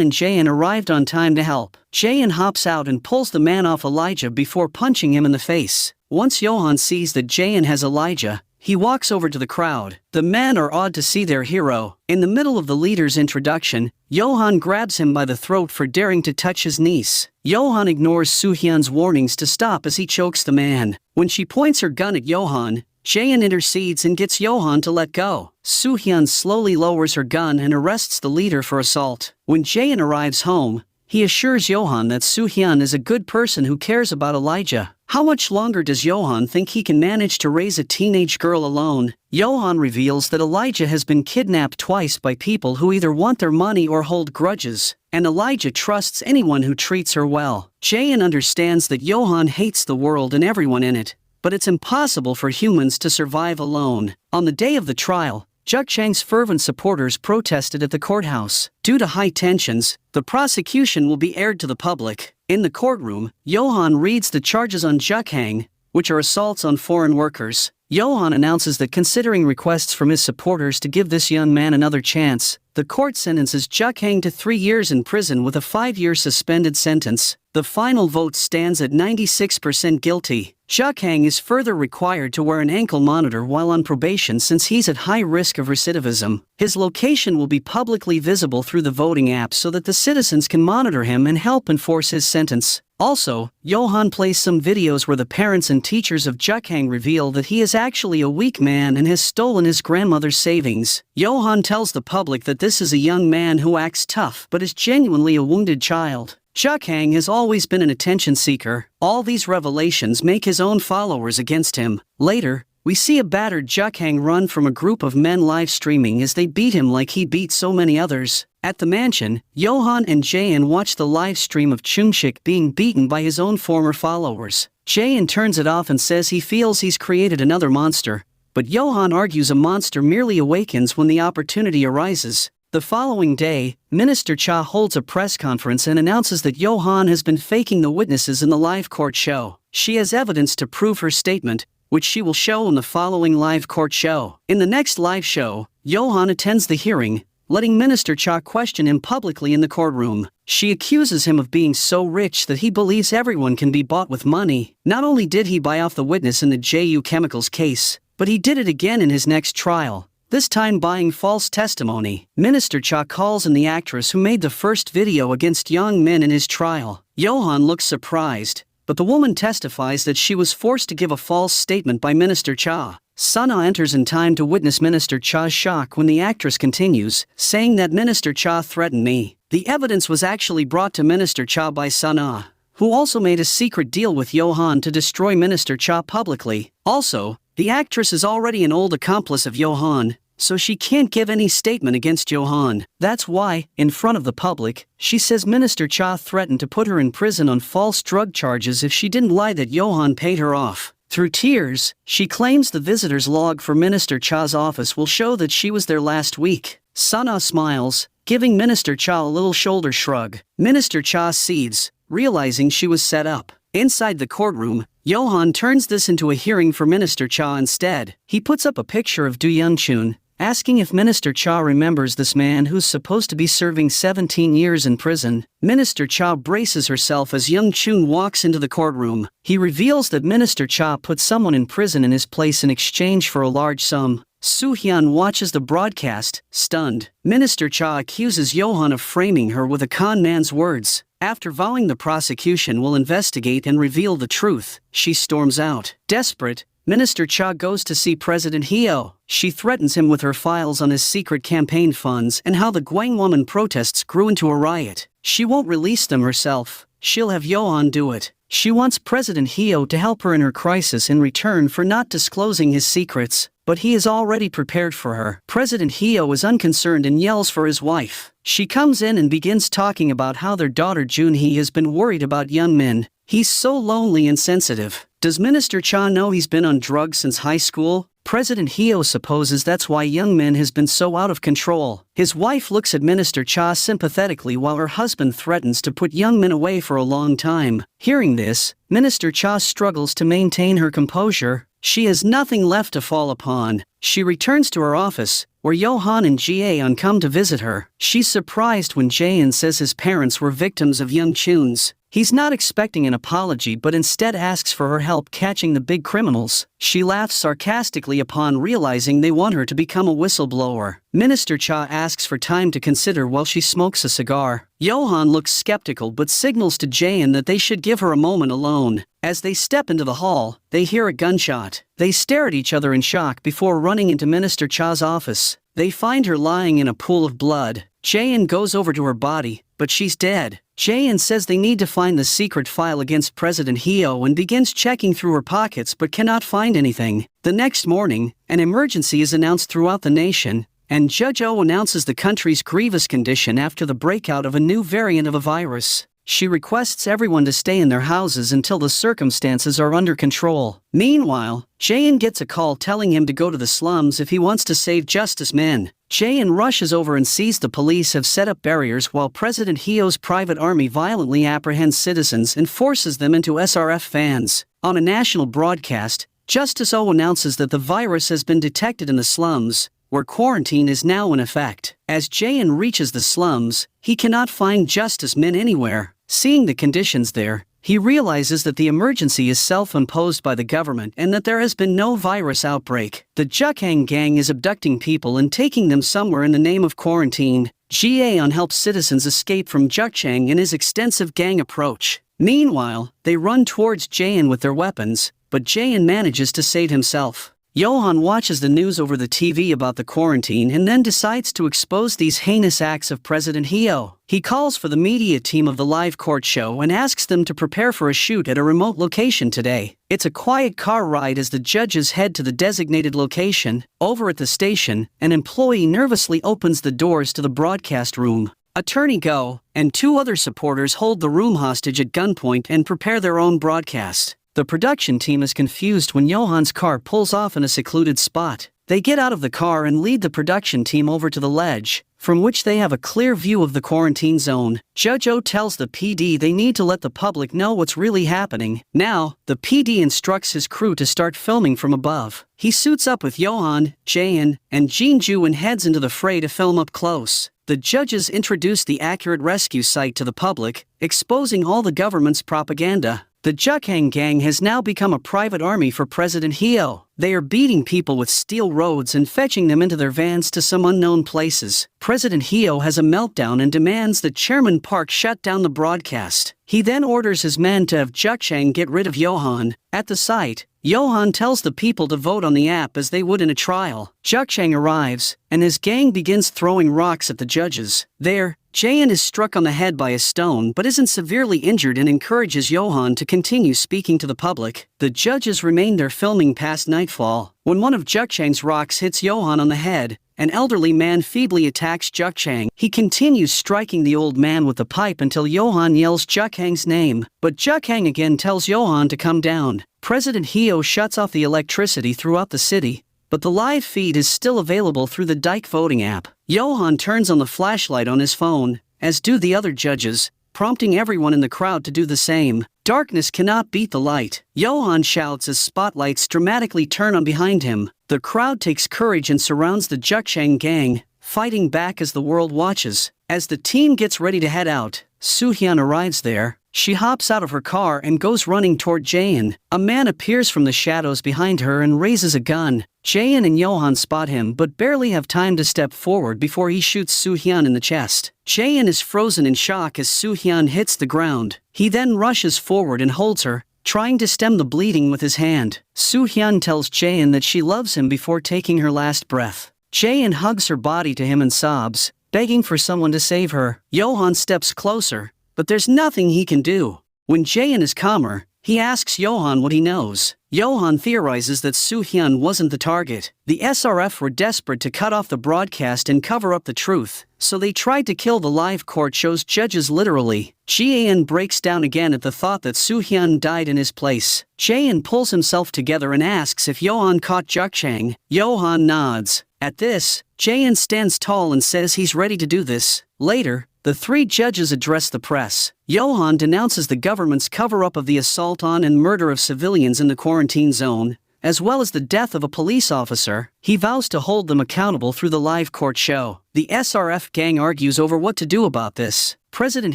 and Jaein arrived on time to help. Jaein hops out and pulls the man off Elijah before punching him in the face. Once Johan sees that Jaein has Elijah, he walks over to the crowd. The men are awed to see their hero. In the middle of the leader's introduction, Johan grabs him by the throat for daring to touch his niece. Johan ignores Soo-hyun's warnings to stop as he chokes the man. When she points her gun at Johan, Jaein intercedes and gets Johan to let go. Soo-hyun slowly lowers her gun and arrests the leader for assault. When Jaein arrives home, he assures Johan that Soo-hyun is a good person who cares about Elijah. How much longer does Johan think he can manage to raise a teenage girl alone? Johan reveals that Elijah has been kidnapped twice by people who either want their money or hold grudges, and Elijah trusts anyone who treats her well. Jaein understands that Johan hates the world and everyone in it, but it's impossible for humans to survive alone. On the day of the trial, Juk-chang's fervent supporters protested at the courthouse. Due to high tensions, the prosecution will be aired to the public. In the courtroom, Johan reads the charges on Juk-hang, which are assaults on foreign workers. Johan announces that considering requests from his supporters to give this young man another chance, the court sentences Juk-hang to 3 years in prison with a 5-year suspended sentence. The final vote stands at 96% guilty. Juk-hang is further required to wear an ankle monitor while on probation since he's at high risk of recidivism. His location will be publicly visible through the voting app so that the citizens can monitor him and help enforce his sentence. Also, Johan plays some videos where the parents and teachers of Juk-hang reveal that he is actually a weak man and has stolen his grandmother's savings. Johan tells the public that this is a young man who acts tough but is genuinely a wounded child. Juk-hang has always been an attention seeker. All these revelations make his own followers against him. Later, we see a battered Juk-hang run from a group of men live streaming as they beat him like he beat so many others. At the mansion, Johan and Jaein watch the live stream of Chungshik being beaten by his own former followers. Jaein turns it off and says he feels he's created another monster, but Johan argues a monster merely awakens when the opportunity arises. The following day, Minister Cha holds a press conference and announces that Johan has been faking the witnesses in the live court show. She has evidence to prove her statement, which she will show in the following live court show. In the next live show, Johan attends the hearing, letting Minister Cha question him publicly in the courtroom. She accuses him of being so rich that he believes everyone can be bought with money. Not only did he buy off the witness in the JU Chemicals case, but he did it again in his next trial, this time buying false testimony. Minister Cha calls in the actress who made the first video against young men in his trial. Johan looks surprised, but the woman testifies that she was forced to give a false statement by Minister Cha. Sana enters in time to witness Minister Cha's shock when the actress continues, saying that Minister Cha threatened me. The evidence was actually brought to Minister Cha by Sana, who also made a secret deal with Johan to destroy Minister Cha publicly. Also, the actress is already an old accomplice of Johan, so she can't give any statement against Johan. That's why, in front of the public, she says Minister Cha threatened to put her in prison on false drug charges if she didn't lie that Johan paid her off. Through tears, she claims the visitor's log for Minister Cha's office will show that she was there last week. Sana smiles, giving Minister Cha a little shoulder shrug. Minister Cha cedes, realizing she was set up. Inside the courtroom, Johan turns this into a hearing for Minister Cha instead. He puts up a picture of Do Young-chun, asking if Minister Cha remembers this man who's supposed to be serving 17 years in prison. Minister Cha braces herself as Young-chun walks into the courtroom. He reveals that Minister Cha put someone in prison in his place in exchange for a large sum. Soo-hyun watches the broadcast, stunned. Minister Cha accuses Johan of framing her with a con man's words. After vowing the prosecution will investigate and reveal the truth, she storms out. Desperate, Minister Cha goes to see President Hyo. She threatens him with her files on his secret campaign funds and how the Gwangwoman protests grew into a riot. She won't release them herself. She'll have Johan do it. She wants President Hyo to help her in her crisis in return for not disclosing his secrets. but he is already prepared for her. President Heo is unconcerned and yells for his wife. She comes in and begins talking about how their daughter Junhee has been worried about Young Min. He's so lonely and sensitive. Does Minister Cha know he's been on drugs since high school? President Heo supposes that's why Young Min has been so out of control. His wife looks at Minister Cha sympathetically while her husband threatens to put Young Min away for a long time. Hearing this, Minister Cha struggles to maintain her composure. She has nothing left to fall upon. She returns to her office, where Johan and Jae-yeon come to visit her. She's surprised when Jae-yeon says his parents were victims of Young Chun's. He's not expecting an apology but instead asks for her help catching the big criminals. She laughs sarcastically upon realizing they want her to become a whistleblower. Minister Cha asks for time to consider while she smokes a cigar. Johan looks skeptical but signals to Jae-yeon that they should give her a moment alone. As they step into the hall, they hear a gunshot. They stare at each other in shock before running into Minister Cha's office. They find her lying in a pool of blood. Jae-yeon goes over to her body, but she's dead. Jae-yeon says they need to find the secret file against President Heo and begins checking through her pockets but cannot find anything. The next morning, an emergency is announced throughout the nation, and Judge Oh announces the country's grievous condition after the breakout of a new variant of a virus. She requests everyone to stay in their houses until the circumstances are under control. Meanwhile, Jae-yeon gets a call telling him to go to the slums if he wants to save Justice Min. Jae-yeon rushes over and sees the police have set up barriers while President Heo's private army violently apprehends citizens and forces them into SRF vans. On a national broadcast, Justice Oh announces that the virus has been detected in the slums, where quarantine is now in effect. As Jae-yeon reaches the slums, he cannot find Justice Min anywhere. Seeing the conditions there, he realizes that the emergency is self-imposed by the government and that there has been no virus outbreak. The Jukhang gang is abducting people and taking them somewhere in the name of quarantine. Jae-yeon helps citizens escape from Jukhang in his extensive gang approach. Meanwhile, they run towards Jae-yeon with their weapons, but Jae-yeon manages to save himself. Johan watches the news over the TV about the quarantine and then decides to expose these heinous acts of President Heo. He calls for the media team of the live court show and asks them to prepare for a shoot at a remote location today. It's a quiet car ride as the judges head to the designated location. Over at the station, an employee nervously opens the doors to the broadcast room. Attorney Go and two other supporters hold the room hostage at gunpoint and prepare their own broadcast. The production team is confused when Johan's car pulls off in a secluded spot. They get out of the car and lead the production team over to the ledge, from which they have a clear view of the quarantine zone. Judge Oh tells the PD they need to let the public know what's really happening. Now, the PD instructs his crew to start filming from above. He suits up with Johan, Jae-yeon, and Jinju and heads into the fray to film up close. The judges introduce the accurate rescue site to the public, exposing all the government's propaganda. The Jukhang gang has now become a private army for President Heo. They are beating people with steel rods and fetching them into their vans to some unknown places. President Heo has a meltdown and demands that Chairman Park shut down the broadcast. He then orders his men to have Jukhang get rid of Johan. At the site, Johan tells the people to vote on the app as they would in a trial. Jukhang arrives, and his gang begins throwing rocks at the judges. There, Jae-yeon is struck on the head by a stone but isn't severely injured and encourages Johan to continue speaking to the public. The judges remain there filming past nightfall. When one of Jukhang's rocks hits Johan on the head, an elderly man feebly attacks Jukhang. He continues striking the old man with the pipe until Johan yells Jukhang's name, but Jukhang again tells Johan to come down. President Heo shuts off the electricity throughout the city, but the live feed is still available through the Dike voting app. Johan turns on the flashlight on his phone, as do the other judges, prompting everyone in the crowd to do the same. Darkness cannot beat the light. Johan shouts as spotlights dramatically turn on behind him. The crowd takes courage and surrounds the Jukhang gang, fighting back as the world watches. As the team gets ready to head out, Soo-hyun arrives there. She hops out of her car and goes running toward Jae-yeon. A man appears from the shadows behind her and raises a gun. Jae-yeon and Johan spot him but barely have time to step forward before he shoots Soo-hyun in the chest. Jae-yeon is frozen in shock as Soo-hyun hits the ground. He then rushes forward and holds her, trying to stem the bleeding with his hand. Soo-hyun tells Jae-yeon that she loves him before taking her last breath. Jae-yeon hugs her body to him and sobs, begging for someone to save her. Johan steps closer, but there's nothing he can do. When Jae-yeon is calmer, He asks Johan what he knows. Johan theorizes that Soo-hyun wasn't the target. The SRF were desperate to cut off the broadcast and cover up the truth, so they tried to kill the live court show's judges literally. Jae-in breaks down again at the thought that Soo-hyun died in his place. Jae-in pulls himself together and asks if Johan caught Juk-chang. Johan nods. At this, Jae-in stands tall and says he's ready to do this. Later, the three judges address the press. Johan denounces the government's cover-up of the assault on and murder of civilians in the quarantine zone, as well as the death of a police officer. He vows to hold them accountable through the live court show. The SRF gang argues over what to do about this. President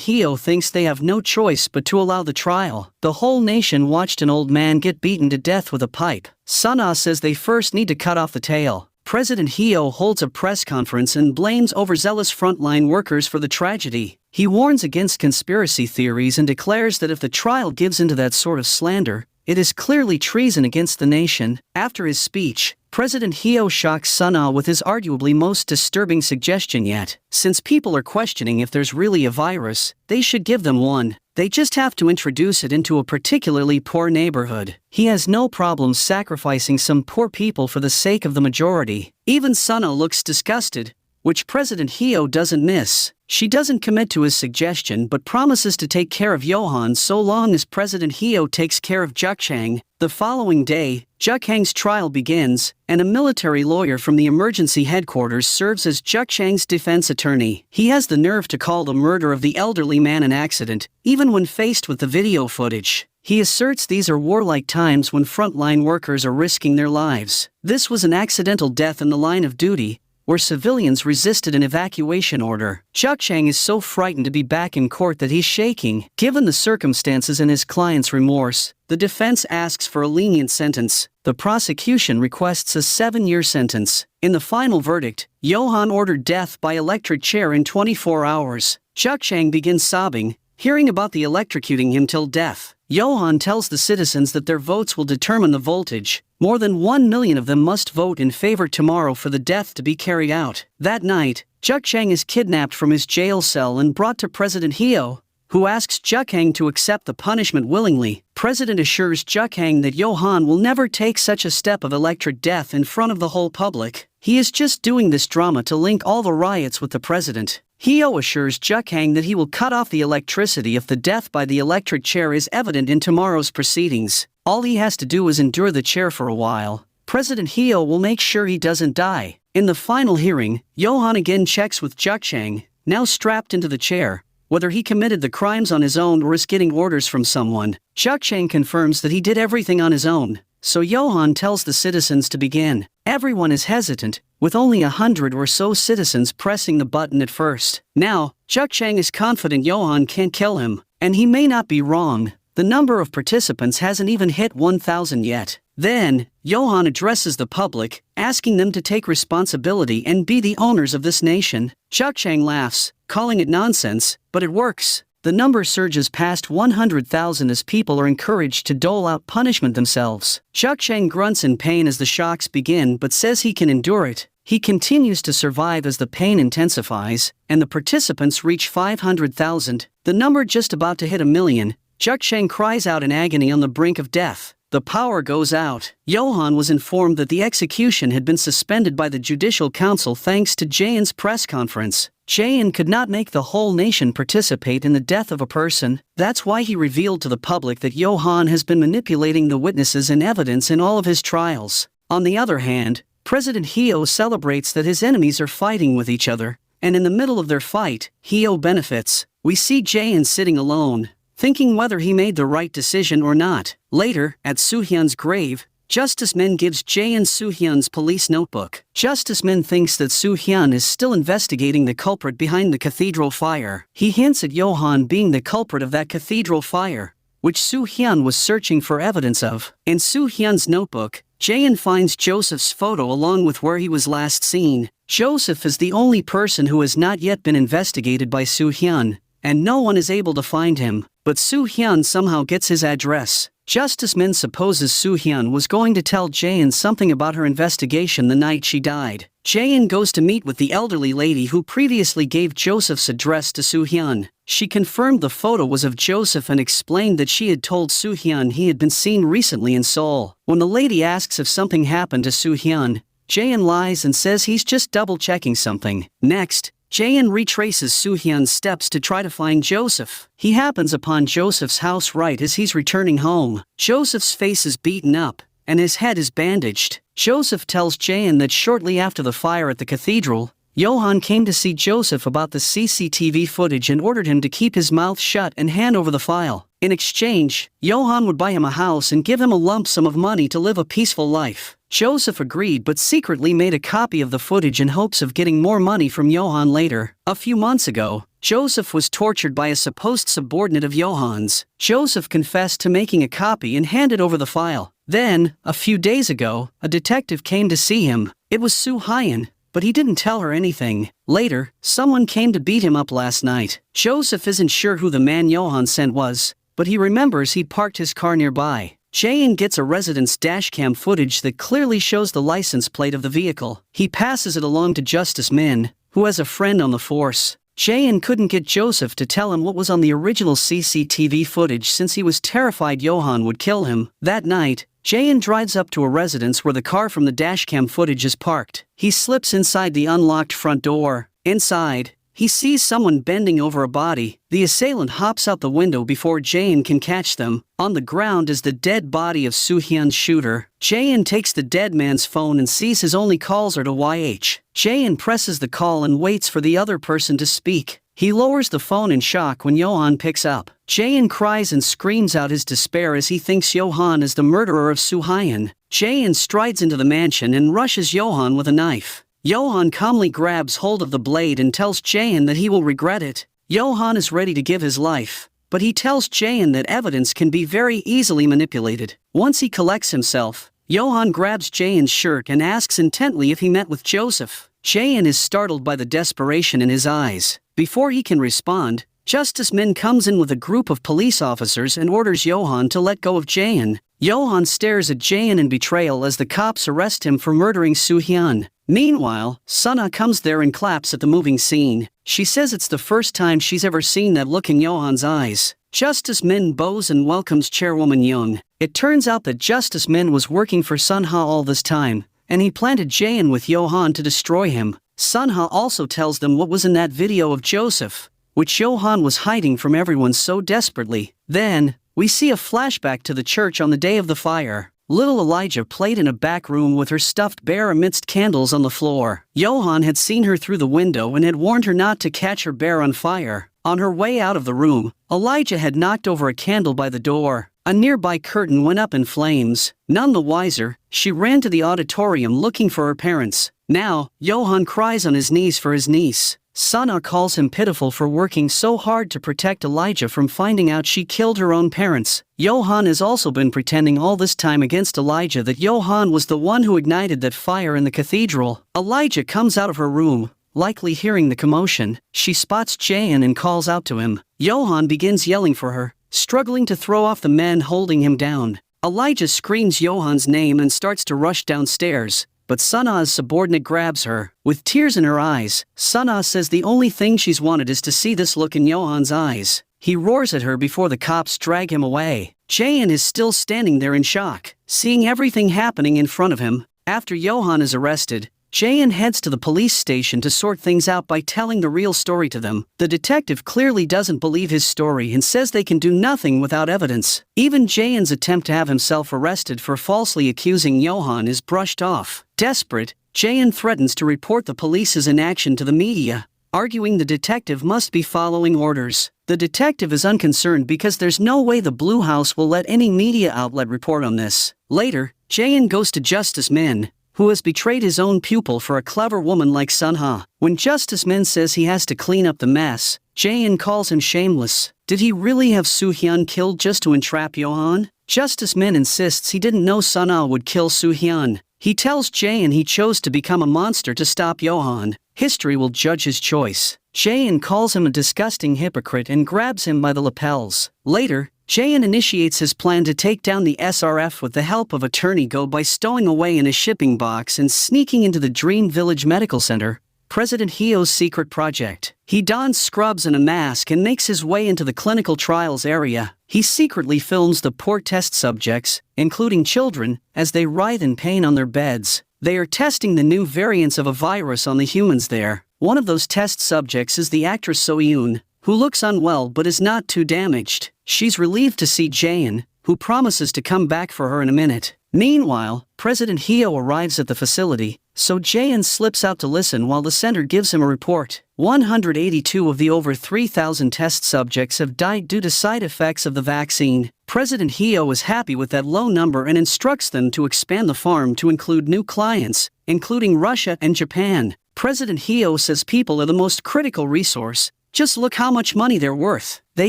Hyo thinks they have no choice but to allow the trial. The whole nation watched an old man get beaten to death with a pipe. Sun-ah says they first need to cut off the tail. President Hyo holds a press conference and blames overzealous frontline workers for the tragedy. He warns against conspiracy theories and declares that if the trial gives into that sort of slander, it is clearly treason against the nation. After his speech, President Hyo shocks Sun-ah with his arguably most disturbing suggestion yet. Since people are questioning if there's really a virus, they should give them one. They just have to introduce it into a particularly poor neighborhood. He has no problem sacrificing some poor people for the sake of the majority. Even Sun-ah looks disgusted, which President Hyo doesn't miss. She doesn't commit to his suggestion but promises to take care of Johan so long as President Hyo takes care of Juk-chang. The following day, Juk-chang's trial begins, and a military lawyer from the emergency headquarters serves as Juk-chang's defense attorney. He has the nerve to call the murder of the elderly man an accident, even when faced with the video footage. He asserts these are warlike times when frontline workers are risking their lives. This was an accidental death in the line of duty, where civilians resisted an evacuation order. Juk-chang is so frightened to be back in court that he's shaking. Given the circumstances and his client's remorse, the defense asks for a lenient sentence. The prosecution requests a 7-year sentence. In the final verdict, Johan ordered death by electric chair in 24 hours. Juk-chang begins sobbing, hearing about the electrocuting him till death. Johan tells the citizens that their votes will determine the voltage. More than 1 million of them must vote in favor tomorrow for the death to be carried out. That night, Juk-chang is kidnapped from his jail cell and brought to President Hyo, who asks Juk-chang to accept the punishment willingly. President assures Juk-chang that Johan will never take such a step of electric death in front of the whole public. He is just doing this drama to link all the riots with the president. Hyo assures Juk-chang that he will cut off the electricity if the death by the electric chair is evident in tomorrow's proceedings. All he has to do is endure the chair for a while. President Hyo will make sure he doesn't die. In the final hearing, Johan again checks with Juk-chang, now strapped into the chair, whether he committed the crimes on his own or is getting orders from someone. Juk-chang confirms that he did everything on his own, so Johan tells the citizens to begin. Everyone is hesitant, with only 100 or so citizens pressing the button at first. Now, Juk-chang is confident Johan can't kill him, and he may not be wrong. The number of participants hasn't even hit 1,000 yet. Then, Johan addresses the public, asking them to take responsibility and be the owners of this nation. Juk-chang laughs, calling it nonsense, but it works. The number surges past 100,000 as people are encouraged to dole out punishment themselves. Juk-chang grunts in pain as the shocks begin but says he can endure it. He continues to survive as the pain intensifies, and the participants reach 500,000, the number just about to hit 1 million. Juk-chang cries out in agony on the brink of death. The power goes out. Johan was informed that the execution had been suspended by the Judicial Council thanks to Jae-in's press conference. Jae-in could not make the whole nation participate in the death of a person. That's why he revealed to the public that Johan has been manipulating the witnesses and evidence in all of his trials. On the other hand, President Hyo celebrates that his enemies are fighting with each other, and in the middle of their fight, Hyo benefits. We see Jae-in sitting alone, thinking whether he made the right decision or not. Later, at Soo-hyun's grave, Justice Min gives Jae-in Soo-hyun's police notebook. Justice Min thinks that Soo-hyun is still investigating the culprit behind the cathedral fire. He hints at Johan being the culprit of that cathedral fire, which Soo-hyun was searching for evidence of. In Soo-hyun's notebook, Jae-in finds Joseph's photo along with where he was last seen. Joseph is the only person who has not yet been investigated by Soo-hyun, and no one is able to find him. But Soo-hyun somehow gets his address. Justice Min supposes Soo-hyun was going to tell Jae-in something about her investigation the night she died. Jae-in goes to meet with the elderly lady who previously gave Joseph's address to Soo-hyun. She confirmed the photo was of Joseph and explained that she had told Soo-hyun he had been seen recently in Seoul. When the lady asks if something happened to Soo-hyun, Jae-in lies and says he's just double-checking something. Next, Jae-in retraces Soo-hyun's steps to try to find Joseph. He happens upon Joseph's house right as he's returning home. Joseph's face is beaten up, and his head is bandaged. Joseph tells Jae-in that shortly after the fire at the cathedral, Johan came to see Joseph about the CCTV footage and ordered him to keep his mouth shut and hand over the file. In exchange, Johan would buy him a house and give him a lump sum of money to live a peaceful life. Joseph agreed but secretly made a copy of the footage in hopes of getting more money from Johan later. A few months ago, Joseph was tortured by a supposed subordinate of Johan's. Joseph confessed to making a copy and handed over the file. Then, a few days ago, a detective came to see him. It was Soo-hyun, but he didn't tell her anything. Later, someone came to beat him up last night. Joseph isn't sure who the man Johan sent was, but he remembers he parked his car nearby. Jae-in gets a resident's dashcam footage that clearly shows the license plate of the vehicle. He passes it along to Justice Min, who has a friend on the force. Jae-in couldn't get Joseph to tell him what was on the original CCTV footage since he was terrified Johan would kill him. That night, Jae-in drives up to a residence where the car from the dashcam footage is parked. He slips inside the unlocked front door. Inside, he sees someone bending over a body. The assailant hops out the window before Jae-in can catch them. On the ground is the dead body of Soo-hyun's shooter. Jae-in takes the dead man's phone and sees his only calls are to YH. Jae-in presses the call and waits for the other person to speak. He lowers the phone in shock when Johan picks up. Jae-in cries and screams out his despair as he thinks Johan is the murderer of Soo-hyun. Jae-in strides into the mansion and rushes Johan with a knife. Johan calmly grabs hold of the blade and tells Jae-in that he will regret it. Johan is ready to give his life, but he tells Jae-in that evidence can be very easily manipulated. Once he collects himself, Johan grabs Jae-in's shirt and asks intently if he met with Joseph. Jae-in is startled by the desperation in his eyes. Before he can respond, Justice Min comes in with a group of police officers and orders Johan to let go of Jae-in. Johan stares at Jae-in in betrayal as the cops arrest him for murdering Soo-hyun. Meanwhile, Sunha comes there and claps at the moving scene. She says it's the first time she's ever seen that look in Johan's eyes. Justice Min bows and welcomes Chairwoman Young. It turns out that Justice Min was working for Sunha all this time, and he planted Jae-in with Johan to destroy him. Sunha also tells them what was in that video of Joseph, which Johan was hiding from everyone so desperately. Then, we see a flashback to the church on the day of the fire. Little Elijah played in a back room with her stuffed bear amidst candles on the floor. Johan had seen her through the window and had warned her not to catch her bear on fire. On her way out of the room, Elijah had knocked over a candle by the door. A nearby curtain went up in flames. None the wiser, she ran to the auditorium looking for her parents. Now, Johan cries on his knees for his niece. Sunha calls him pitiful for working so hard to protect Elijah from finding out she killed her own parents. Johan has also been pretending all this time against Elijah that Johan was the one who ignited that fire in the cathedral. Elijah comes out of her room, likely hearing the commotion. She spots Jae-in and calls out to him. Johan begins yelling for her, struggling to throw off the men holding him down. Elijah screams Johan's name and starts to rush downstairs, but Sunha's subordinate grabs her. With tears in her eyes, Sunha says the only thing she's wanted is to see this look in Johan's eyes. He roars at her before the cops drag him away. Jae-in is still standing there in shock, seeing everything happening in front of him. After Johan is arrested, Jae-in heads to the police station to sort things out by telling the real story to them. The detective clearly doesn't believe his story and says they can do nothing without evidence. Even Jae-in's attempt to have himself arrested for falsely accusing Johan is brushed off. Desperate, Jae-in threatens to report the police's inaction to the media, arguing the detective must be following orders. The detective is unconcerned because there's no way the Blue House will let any media outlet report on this. Later, Jae-in goes to Justice Min, who has betrayed his own pupil for a clever woman like Sunha. When Justice Min says he has to clean up the mess, Jae-in calls him shameless. Did he really have Soo-hyun killed just to entrap Johan? Justice Min insists he didn't know Sunha would kill Soo-hyun. He tells Jae-in he chose to become a monster to stop Johan. History will judge his choice. Jae-in calls him a disgusting hypocrite and grabs him by the lapels. Later, Jaein initiates his plan to take down the SRF with the help of Attorney Go by stowing away in a shipping box and sneaking into the Dream Village Medical Center, President Hio's secret project. He dons scrubs and a mask and makes his way into the clinical trials area. He secretly films the poor test subjects, including children, as they writhe in pain on their beds. They are testing the new variants of a virus on the humans there. One of those test subjects is the actress So-yoon, who looks unwell but is not too damaged. She's relieved to see Jaein, who promises to come back for her in a minute. Meanwhile, President Hio arrives at the facility, so Jaein slips out to listen while the center gives him a report. 182 of the over 3,000 test subjects have died due to side effects of the vaccine. President Hio is happy with that low number and instructs them to expand the farm to include new clients, including Russia and Japan. President Hio says people are the most critical resource. Just look how much money they're worth. They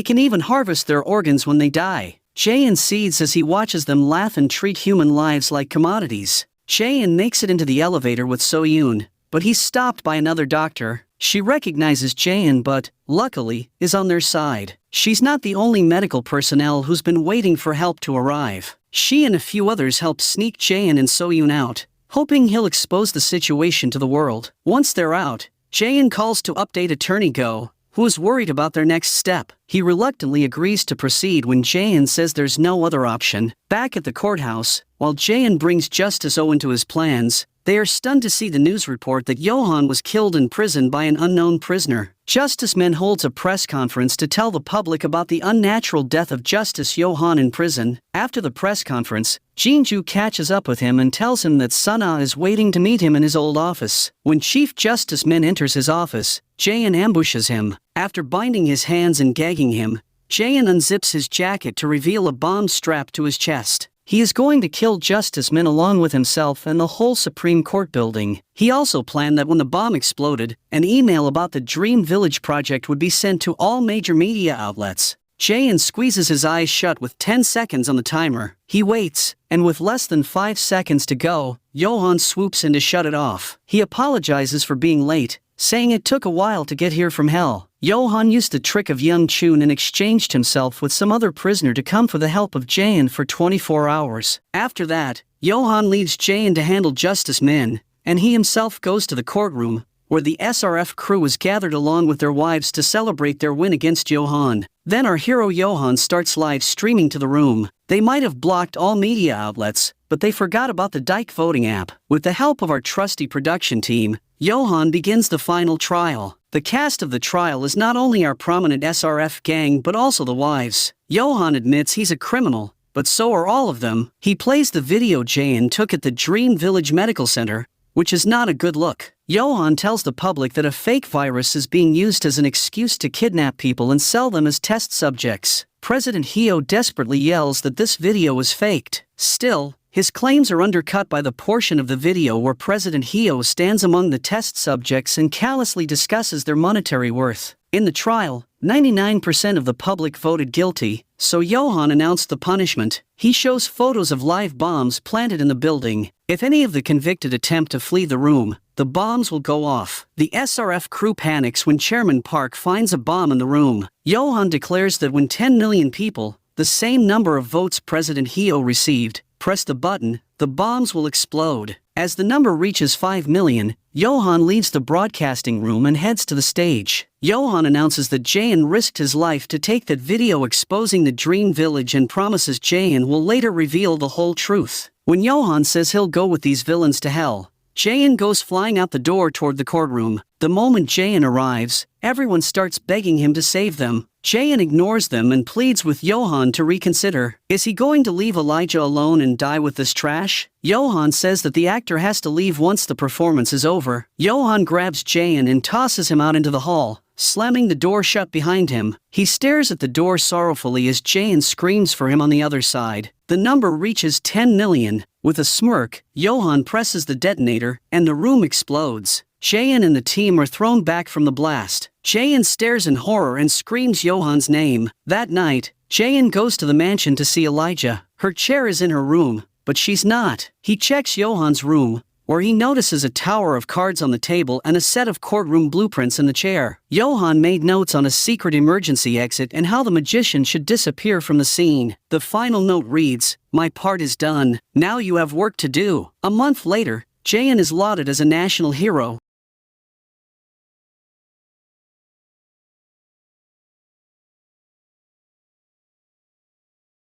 can even harvest their organs when they die. Jaein seethes as he watches them laugh and treat human lives like commodities. Jaein makes it into the elevator with So-yoon, but he's stopped by another doctor. She recognizes Jaein but, luckily, is on their side. She's not the only medical personnel who's been waiting for help to arrive. She and a few others help sneak Jaein and So-yoon out, hoping he'll expose the situation to the world. Once they're out, Jaein calls to update Attorney Go, who is worried about their next step. He reluctantly agrees to proceed when Jaein says there's no other option. Back at the courthouse, while Jaein brings Justice O into his plans, they are stunned to see the news report that Johan was killed in prison by an unknown prisoner. Justice Men holds a press conference to tell the public about the unnatural death of Justice Johan in prison. After the press conference, Jinju catches up with him and tells him that Sana is waiting to meet him in his old office. When Chief Justice Men enters his office, Jaein ambushes him. After binding his hands and gagging him, Jaein unzips his jacket to reveal a bomb strapped to his chest. He is going to kill Justice Men along with himself and the whole Supreme Court building. He also planned that when the bomb exploded, an email about the Dream Village project would be sent to all major media outlets. Jaein squeezes his eyes shut with 10 seconds on the timer. He waits, and with less than 5 seconds to go, Johan swoops in to shut it off. He apologizes for being late, saying it took a while to get here from hell. Johan used the trick of Young Chun and exchanged himself with some other prisoner to come for the help of Jaein for 24 hours. After that, Johan leaves Jaein to handle Justice Men, and he himself goes to the courtroom, where the SRF crew is gathered along with their wives to celebrate their win against Johan. Then our hero Johan starts live streaming to the room. They might have blocked all media outlets, but they forgot about the Dyke voting app. With the help of our trusty production team, Johan begins the final trial. The cast of the trial is not only our prominent SRF gang but also the wives. Johan admits he's a criminal, but so are all of them. He plays the video Jaein took at the Dream Village Medical Center, which is not a good look. Johan tells the public that a fake virus is being used as an excuse to kidnap people and sell them as test subjects. President Hio desperately yells that this video is faked. Still, his claims are undercut by the portion of the video where President Hio stands among the test subjects and callously discusses their monetary worth. In the trial, 99% of the public voted guilty, so Johan announced the punishment. He shows photos of live bombs planted in the building. If any of the convicted attempt to flee the room, the bombs will go off. The SRF crew panics when Chairman Park finds a bomb in the room. Johan declares that when 10 million people, the same number of votes President Hio received, press the button, the bombs will explode. As the number reaches 5 million, Johan leaves the broadcasting room and heads to the stage. Johan announces that Jaein risked his life to take that video exposing the Dream Village and promises Jaein will later reveal the whole truth. When Johan says he'll go with these villains to hell, Jaein goes flying out the door toward the courtroom. The moment Jaein arrives, everyone starts begging him to save them. Jaein ignores them and pleads with Johan to reconsider. Is he going to leave Elijah alone and die with this trash? Johan says that the actor has to leave once the performance is over. Johan grabs Jaein and tosses him out into the hall, slamming the door shut behind him. He stares at the door sorrowfully as Jaein screams for him on the other side. The number reaches 10 million. With a smirk, Johan presses the detonator, and the room explodes. Jaein and the team are thrown back from the blast. Jaein stares in horror and screams Johan's name. That night, Jaein goes to the mansion to see Elijah. Her chair is in her room, but she's not. He checks Johan's room, where he notices a tower of cards on the table and a set of courtroom blueprints in the chair. Johann made notes on a secret emergency exit and how the magician should disappear from the scene. The final note reads, "My part is done. Now you have work to do." A month later, Jayan is lauded as a national hero,